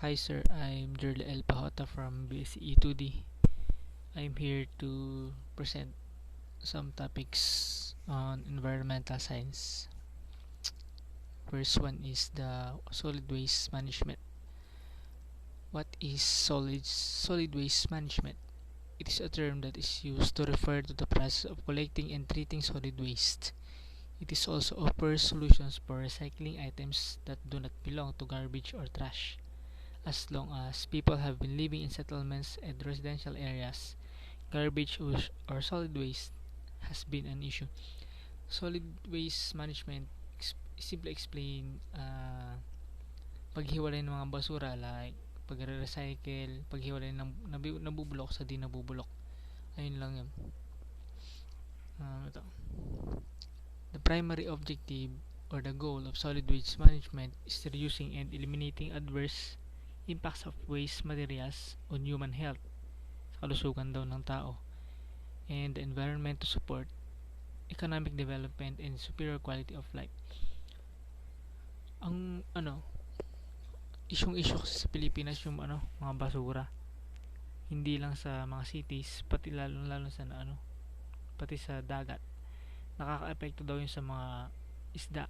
Hi sir, I'm Jerle L. Pahota from BSE 2D. I'm here to present some topics on environmental science. First one is the solid waste management. What is solid waste management? It is a term that is used to refer to the process of collecting and treating solid waste. It is also offers solutions for recycling items that do not belong to garbage or trash. As long as people have been living in settlements and residential areas, garbage or solid waste has been an issue. Solid waste management simply explain paghiwalay ng mga basura like pagre-recycle, paghiwalay ng nabubulok sa di nabubulok. Ayun lang yun. Ito. The primary objective or the goal of solid waste management is reducing and eliminating adverse impacts of waste materials on human health, sa kalusugan daw ng tao, and the environment to support economic development and superior quality of life. Ang issue kasi sa Pilipinas yung mga basura. Hindi lang sa mga cities, pati lalo sa pati sa dagat. Nakaka-epekto daw yun sa mga isda.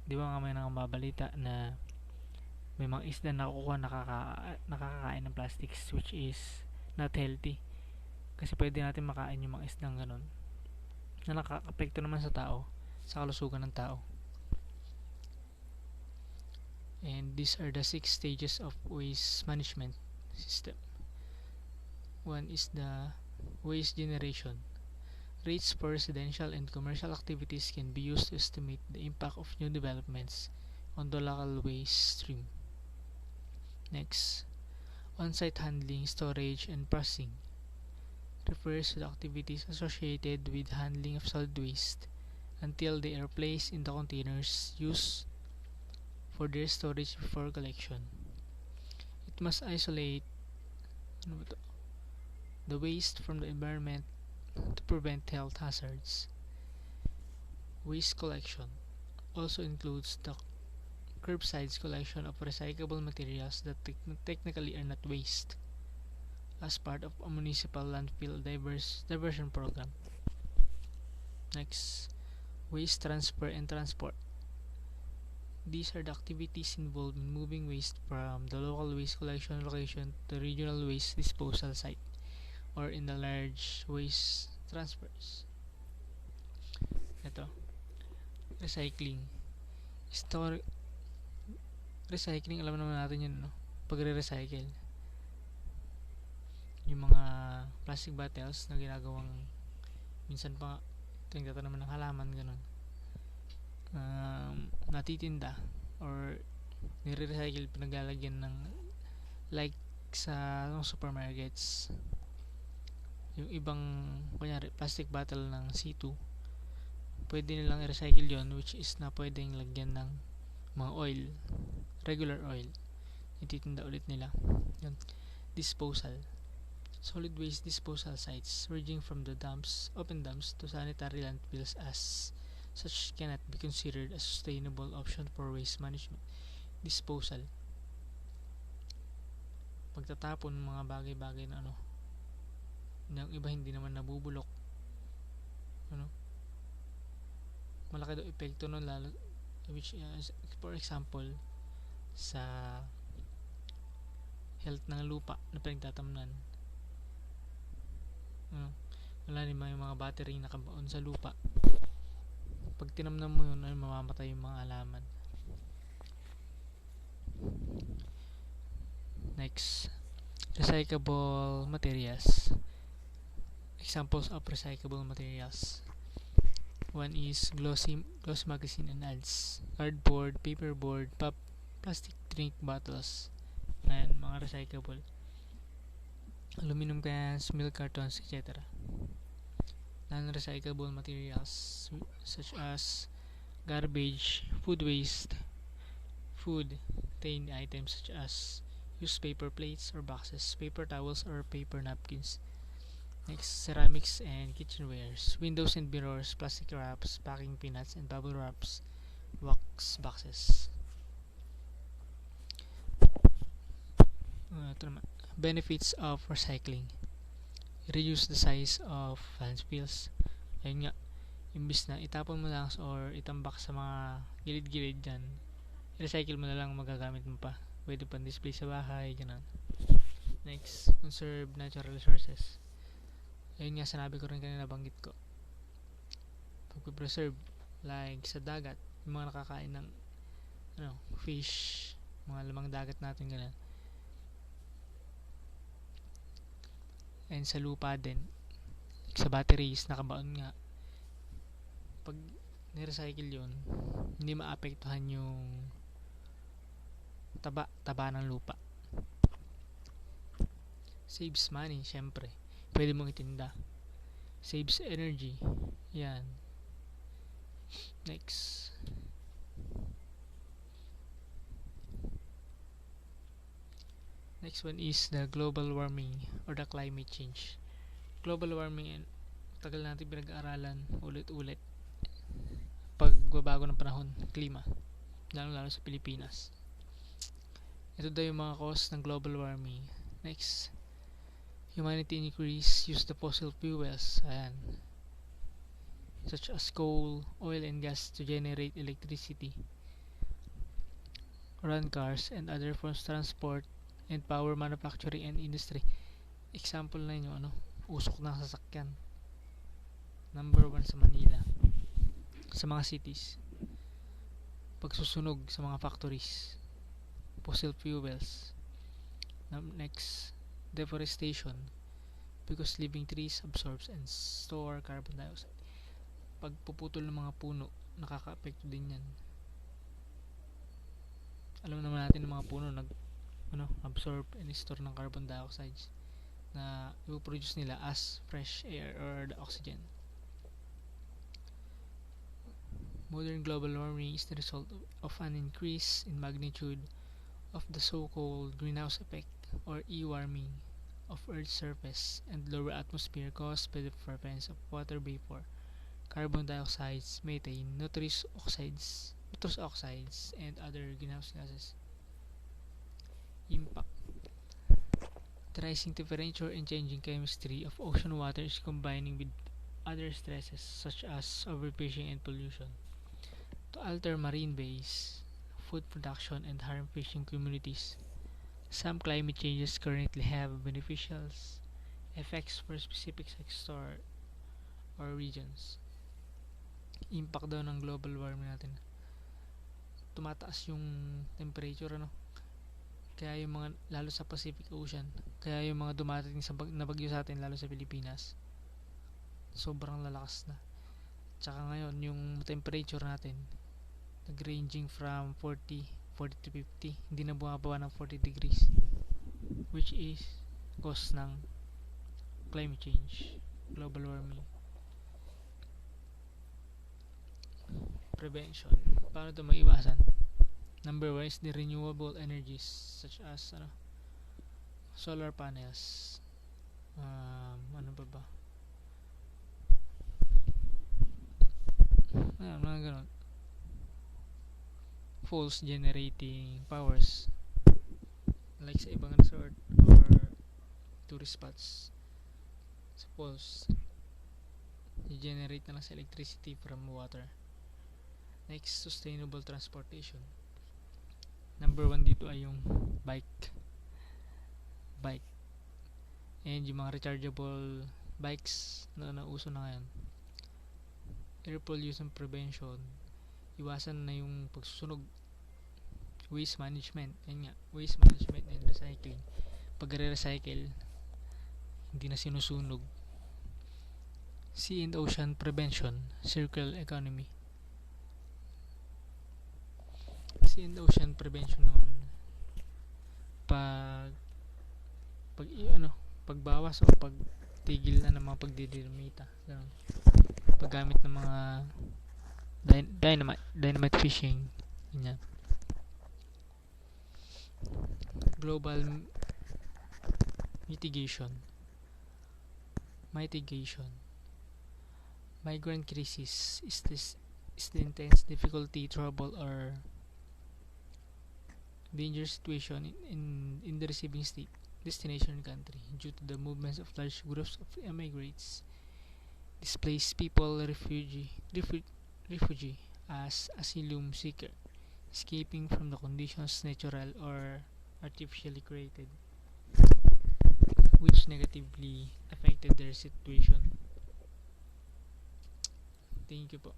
Di ba nga may nangangabalita na may mga isda na nakukuha nakakakain ng plastics, which is not healthy. Kasi pwede natin makain yung mga isdang ganun na nakaka-epekto naman sa tao, sa kalusugan ng tao. And these are the 6 stages of waste management system. One is the waste generation. Rates for residential and commercial activities can be used to estimate the impact of new developments on the local waste stream. Next, on-site handling, storage, and processing refers to the activities associated with handling of solid waste until they are placed in the containers used for their storage before collection. It must isolate the waste from the environment to prevent health hazards. Waste collection also includes the curbside collection of recyclable materials that technically are not waste as part of a municipal landfill diversion program. Next, waste transfer and transport. These are the activities involved in moving waste from the local waste collection location to regional waste disposal site or in the large waste transfers. Ito, recycling. Recycling, alam naman natin yun, pagre-recycle. Yung mga plastic bottles na ginagawang minsan pa tingnan naman ng halaman, ganun. Natitinda or nire-recycle, pinaglalagyan ng like sa supermarkets. Yung ibang kunyari plastic bottle ng C2, pwede nilang i-recycle yon, which is na pwedeng lagyan ng mga oil, regular oil, ititinda ulit nila. Yun. Disposal. Solid waste disposal sites ranging from the dumps, open dumps to sanitary landfills as such cannot be considered a sustainable option for waste management. Disposal. Pagtatapon ng mga bagay-bagay na ng iba hindi naman nabubulok. Malaki daw epekto nun, lalo which is, for example, sa health ng lupa na pinagtatamnan. Wala naman yung mga battery nakabaon sa lupa. Pag tinamnan mo yun, ay mamamatay yung mga alaman. Next, recyclable materials. Examples of recyclable materials. One is glossy magazine and ads, cardboard, paperboard, plastic drink bottles. Ayan, mga recyclable. Aluminum cans, milk cartons, etc. Non-recyclable materials such as garbage, food waste, food-contained items such as used paper plates or boxes, paper towels or paper napkins. Next, ceramics and kitchenwares, windows and mirrors, plastic wraps, packing peanuts and bubble wraps, wax boxes. ito naman. Benefits of recycling. Reduce the size of landfills. Ayun nga, imbis na itapon mo lang or itambak sa mga gilid-gilid dyan, i-recycle mo na lang, magagamit mo pa. Pwede pang display sa bahay, gano'n. Next, conserve natural resources. Ayun nga, sinabi ko rin kanina, banggit ko. Pag-preserve, like sa dagat, yung mga nakakain ng fish, mga lamang dagat natin, gano'n. And sa lupa din, like sa batteries, nakabaon nga. Pag ni-recycle yun, hindi maapektuhan yung taba ng lupa. Saves money, syempre. Pwede mong itinda. Saves energy. Yan. Next. Next one is the global warming or the climate change. Global warming, tagal natin pinag-aaralan ulit-ulit. Pagbabago ng panahon, klima, lalo sa Pilipinas. Ito daw yung mga cause ng global warming. Next, humanity increase use the fossil fuels, ayan, such as coal, oil, and gas to generate electricity, run cars and other forms of transport, and power manufacturing and industry. Example na yun, usok ng sasakyan. Number 1 sa Manila, sa mga cities. Pagsusunog sa mga factories, fossil fuels. Next, deforestation, because living trees absorbs and store carbon dioxide. Pagpuputol ng mga puno, nakaka-apekto din yan. Alam naman natin ng mga puno absorb and store ng carbon dioxide na ipoproduce nila as fresh air or the oxygen. Modern global warming is the result of an increase in magnitude of the so-called greenhouse effect or e-warming of Earth's surface and lower atmosphere caused by the prevalence of water vapor, carbon dioxide, methane, nitrous oxides, and other greenhouse gases. Impact. The rising temperature and changing chemistry of ocean water is combining with other stresses such as overfishing and pollution to alter marine bays, food production, and harm fishing communities. Some climate changes currently have beneficial effects for specific sector or regions. Impact daw ng global warming natin. Tumataas yung temperature, kaya yung mga, lalo sa Pacific Ocean, kaya yung mga dumadating na bagyo sa atin, lalo sa Pilipinas, sobrang lalakas na. Tsaka ngayon, yung temperature natin, nag-ranging from 40 to 50, hindi na bumababa ng 40 degrees, which is cause ng climate change, global warming. Prevention. Paano ito maiwasan? Number 1 is the renewable energies such as solar panels. Ano ba? Mga ganun. Falls generating powers like sa ibang resort or tourist spots. Sa falls, i-generate na lang sa electricity from water. Next, sustainable transportation. Number 1 dito ay yung bike, and yung mga rechargeable bikes na nauso na ngayon. Air pollution prevention, iwasan na yung pagsusunog. Waste management, waste management and recycling. Pag re-recycle, hindi na sinusunog. Sea and ocean prevention, circular economy. Sea and ocean prevention naman, pagbawas o pagtigil na ng mga pagdidinamita, paggamit ng mga dynamite fishing, ganyan. Global mitigation, migrant crisis is the intense difficulty, trouble, or dangerous situation in the receiving state destination country due to the movements of large groups of immigrants, displaced people, refugee as asylum seeker, escaping from the conditions natural or artificially created, which negatively affected their situation. Thank you po.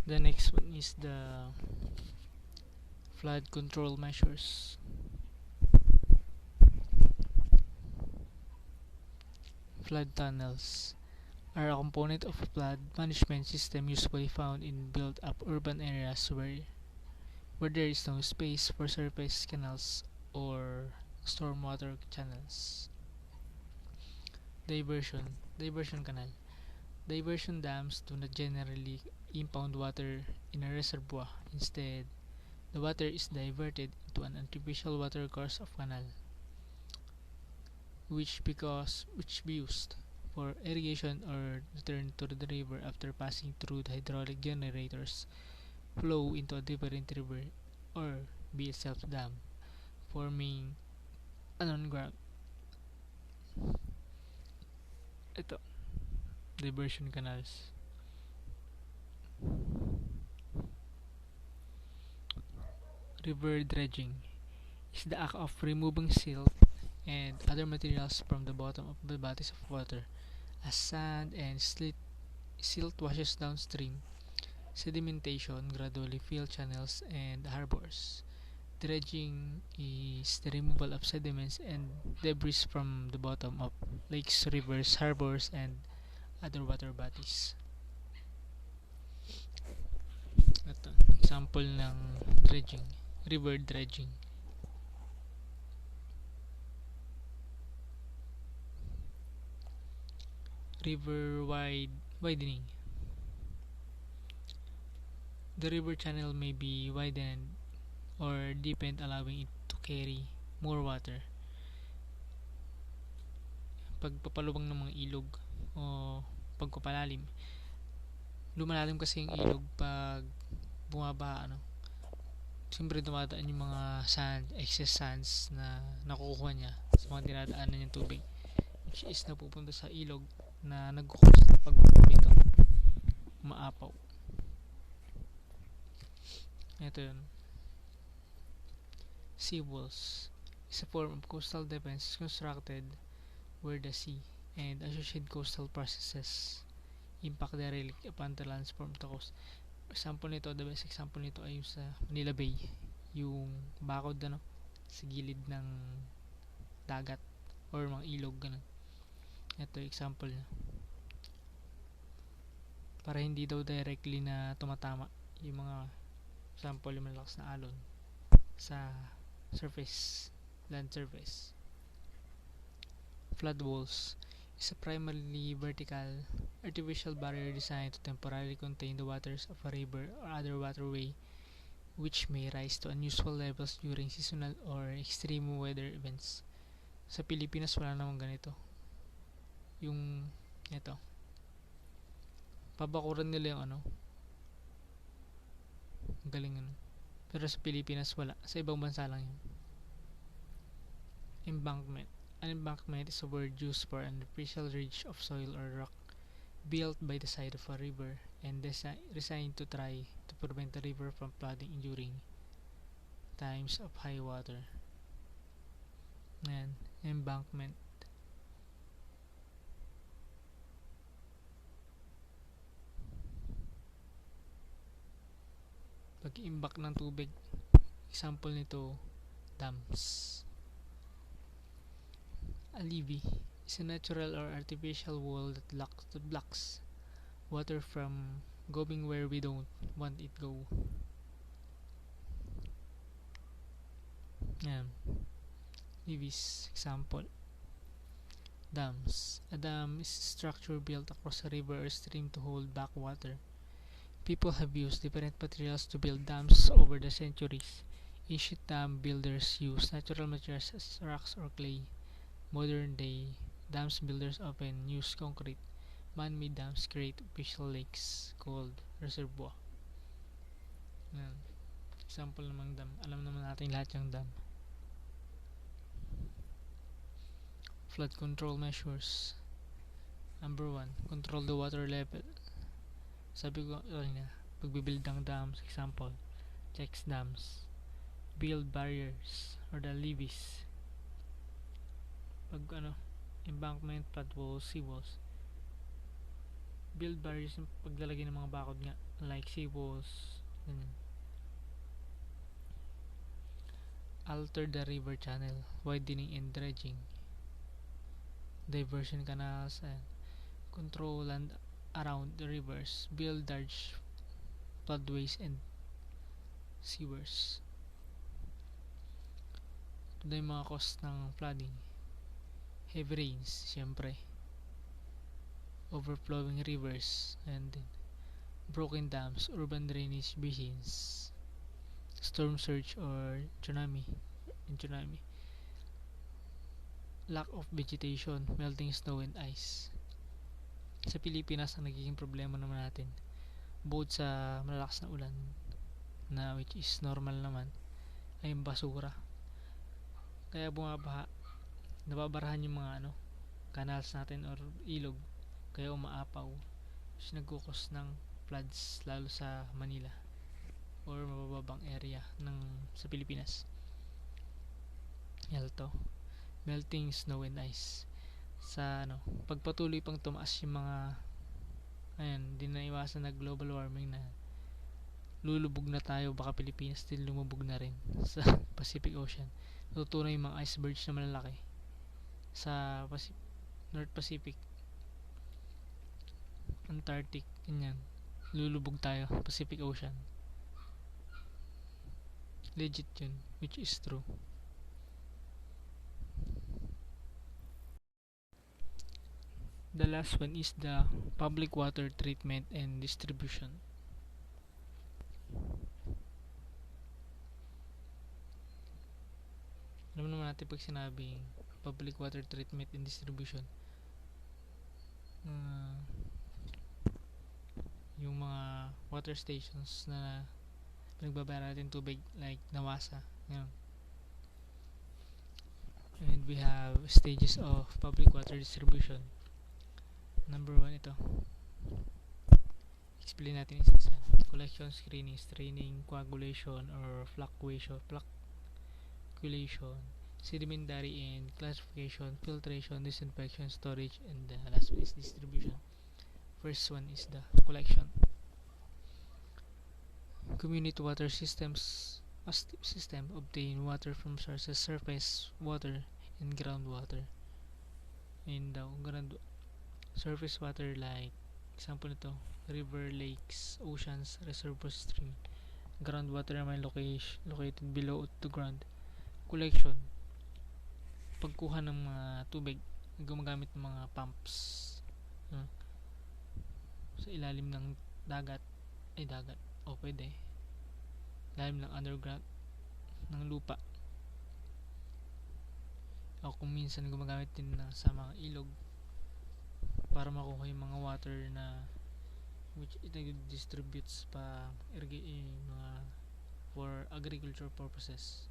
The next one is the flood control measures. Flood tunnels are a component of a flood management system usually found in built-up urban areas where there is no space for surface canals or stormwater channels. Diversion canal. Diversion dams do not generally impound water in a reservoir. Instead, the water is diverted into an artificial water course of canal, which be used for irrigation or return to the river after passing through the hydraulic generators, flow into a different river, or be a self-dam, forming an on-ground. Ito, diversion canals. River dredging is the act of removing silt and other materials from the bottom of the bodies of water. As sand and silt washes downstream, sedimentation gradually fills channels and harbors. Dredging is the removal of sediments and debris from the bottom of lakes, rivers, harbors, and other water bodies. Ito, example ng dredging, river dredging. Widening. The river channel may be widened or deepened, allowing it to carry more water. Pagpapalubang ng mga ilog o pagpapalalim, lumalalim kasi yung ilog pag bumaba, siyempre dumadaan yung mga excess sands na nakukuha niya sa mga dinadaanan niyang tubig, which is napupunta sa ilog na nagkukos na pag nito maapaw. Ito yun. Seawalls is a form of coastal defense constructed where the sea and associated coastal processes impact directly upon the landform of the coast. Example nito, the best example nito ay yung sa Manila Bay, yung bakod sa gilid ng dagat or mga ilog ganun. Ito example niya. Para hindi daw directly na tumatama yung mga example yung malakas na alon sa land surface. Flood walls is a primarily vertical artificial barrier designed to temporarily contain the waters of a river or other waterway which may rise to unusual levels during seasonal or extreme weather events. Sa Pilipinas wala namang ganito. Yung ito, pabakuran nila yung galing pero sa Pilipinas wala, sa ibang bansa lang yun. Embankment. An embankment is a word used for an artificial ridge of soil or rock built by the side of a river and designed to try to prevent the river from flooding during times of high water. Ayan, embankment. Pag-imbak ng tubig, example nito, dams. A levee is a natural or artificial wall that blocks water from going where we don't want it go. Yan. Levees, example. Dams. A dam is a structure built across a river or stream to hold back water. People have used different materials to build dams over the centuries. Ancient dam builders used natural materials as rocks or clay. Modern day dams builders often use concrete. Man-made dams create artificial lakes called reservoir. Yan. Example namang dam. Alam naman natin lahat yung dam. Flood control measures. Number 1, control the water level. Sabi ko kanina, pagbibuild ng dams, example, checks dams, build barriers or the levees. Pag embankment, flood walls, seawalls, build barriers yung paglalagay ng mga bakod nga, like seawalls, ganyan. Alter the river channel, widening and dredging, diversion canals, and control land around the rivers, build large floodways and sewers. Ito na yung mga cause ng flooding. Heavy rains, syempre, overflowing rivers, and then broken dams, urban drainage basins, storm surge or tsunami, lack of vegetation, melting snow and ice. Sa Pilipinas, ang nagiging problema naman natin, bukod sa malalakas na ulan, na which is normal naman, ay yung basura. Kaya bumabaha, nababarahan yung mga canals natin or ilog, kaya umaapaw, which nagkukos ng floods lalo sa Manila or mabababang area sa Pilipinas. Yalto, melting snow and ice. Sa pagpatuloy pang tumaas yung mga di na iwasan na global warming na lulubog na tayo, baka Pilipinas din lumubog na rin sa Pacific Ocean. Natutunan yung mga icebergs na malalaki sa North Pacific, Antarctic, ganyan. Lulubog tayo, Pacific Ocean. Legit yun, which is true. The last one is the public water treatment and distribution. Alam naman natin pag sinabing public water treatment and distribution, yung mga water stations na pinagbabayaran natin tubig, like Nawasa, yun. And we have stages of public water distribution. Number 1, ito. Explain natin isa-isa. Collection, screening, straining, coagulation or flocculation, sedimentary and classification, filtration, disinfection, storage, and the last one is distribution. First one is the collection. Community water systems system obtain water from sources, surface water, and groundwater. And the surface water, like example nito, river, lakes, oceans, reservoir, stream. Groundwater naman located below the ground. Collection, pagkuha ng mga tubig, gumagamit ng mga pumps sa ilalim ng dagat, pwede ilalim ng underground ng lupa, o kung minsan gumagamit din sa mga ilog para makuha yung mga water na which it distributes pa mga for agriculture purposes.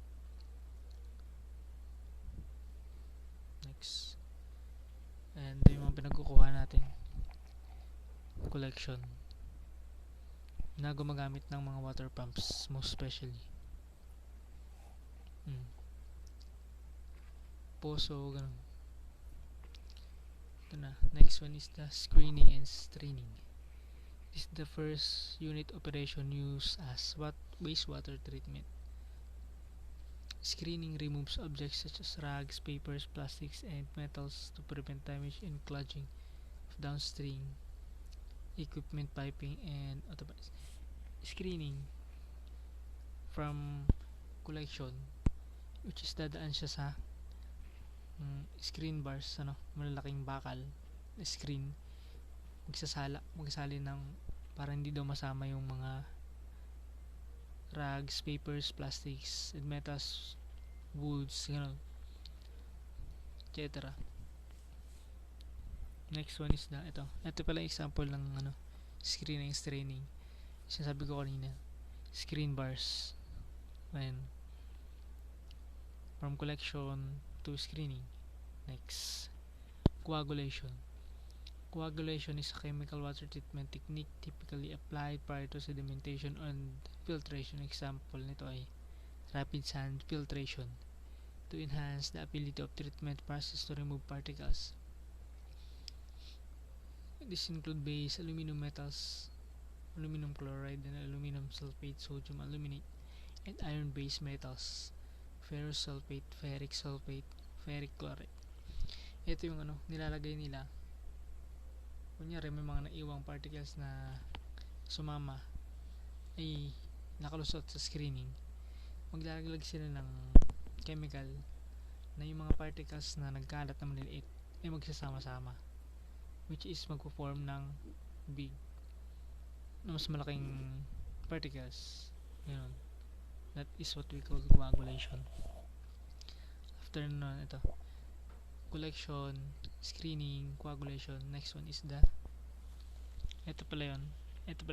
Next, and yung mga pinagkukuha natin, collection, na gumagamit ng mga water pumps, most especially poso, ganun. Ito na, next one is the screening and straining. This is the first unit operation used as wastewater treatment. Screening removes objects such as rags, papers, plastics, and metals to prevent damage and clogging of downstream equipment, piping, and automatic. Screening from collection, which is dadaan siya sa screen bars, malalaking bakal, screen, magsasali ng para hindi daw masama yung mga rags, papers, plastics, and metals, woods, etc. Next one is ito pala example ng screening, straining. Sinasabi ko kanina, screen bars, Ayan, from collection to screening. Next, coagulation. Coagulation is a chemical water treatment technique typically applied prior to sedimentation and filtration. Example nito ay rapid sand filtration to enhance the ability of treatment process to remove particles. This include base, aluminum metals, aluminum chloride and aluminum sulfate, sodium aluminate, and iron-based metals, ferrous sulfate, ferric sulfate, ferric chloride. Ito yung nilalagay nila. Kunyari may mga naiwang particles na sumama ay nakalusot sa screening. Maglalaglag sila ng chemical na yung mga particles na nagkalat na maliliit ay magsasama-sama, which is magpo-form ng big na mas malaking particles. Yun. That is what we call coagulation. After nun, ito, collection, screening, coagulation. Next one is the, ito pala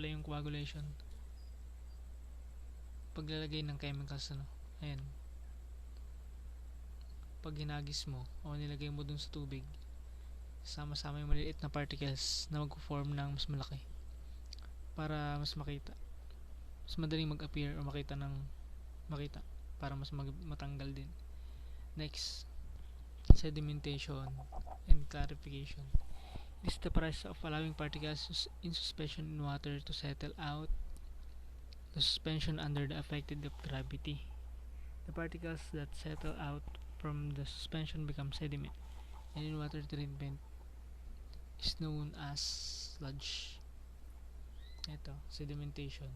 yung coagulation. Paglalagay ng chemicals, ayan, pag hinagis mo o nilagay mo dun sa tubig, sama-sama yung maliliit na particles na mag-form ng mas malaki para mas makita, mas madaling mag-appear o makita para mas matanggal din. Next, sedimentation and clarification. This is the process of allowing particles in suspension in water to settle out the suspension under the effect of gravity. The particles that settle out from the suspension become sediment, and in water treatment is known as sludge. Ito, sedimentation.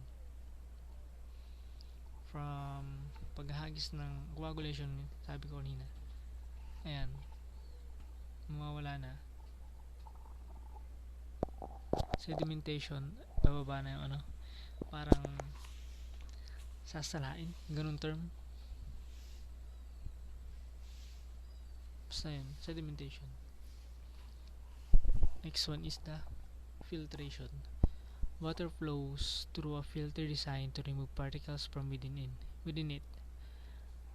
From paghahagis ng coagulation, sabi ko kanina, ayan, mawawala na. Sedimentation, bababa na yung parang sasalain, ganun term. Basta yun, sedimentation. Next one is the filtration. Water flows through a filter designed to remove particles from within it.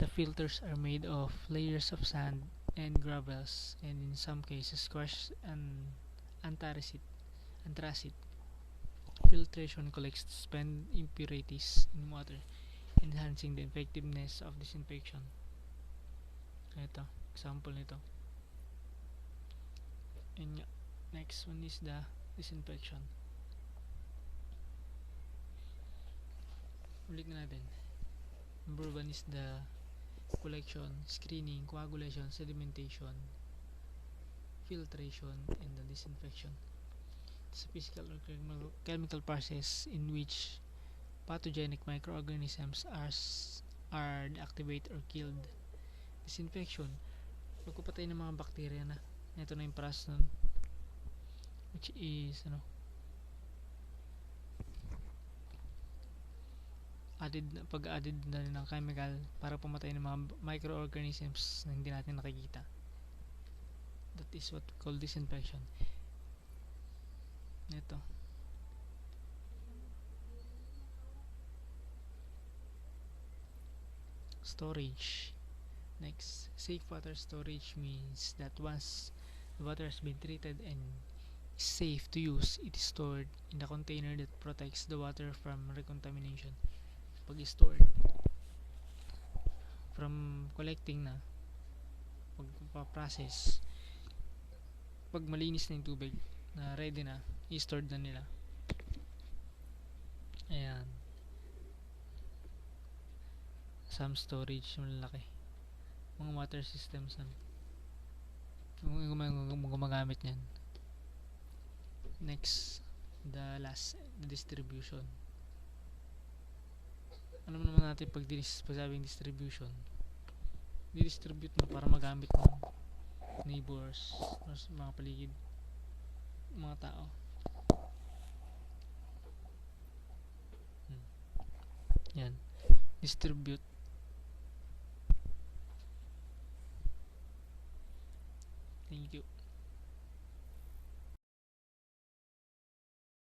The filters are made of layers of sand and gravels, and in some cases crushed and anthracite. Filtration collects spent impurities in water, enhancing the effectiveness of disinfection. Ito, example nito. And next one is the disinfection. Ulit na natin. Number 1 is the collection, screening, coagulation, sedimentation, filtration, and the disinfection. It's a physical or chemical process in which pathogenic microorganisms are deactivated or killed. Disinfection, pagpapatay ng mga bacteria na. Ito na yung process nun, which is pag-added na ng chemical para pumatay ng mga microorganisms na hindi natin nakikita. That is what we call disinfection. Ito, storage. Next, safe water storage means that once the water has been treated and is safe to use, it is stored in a container that protects the water from recontamination. Pag stored from collecting na, pag-process, pag malinis na yung tubig na ready na, i-stored na nila. Ayan, some storage malaki, mga water systems gumagamit nyan. Next, the distribution. Alam naman natin pag sabing distribution, di-distribute mo para magamit ng neighbors or mga paligid, mga tao. Yan, distribute. Thank you.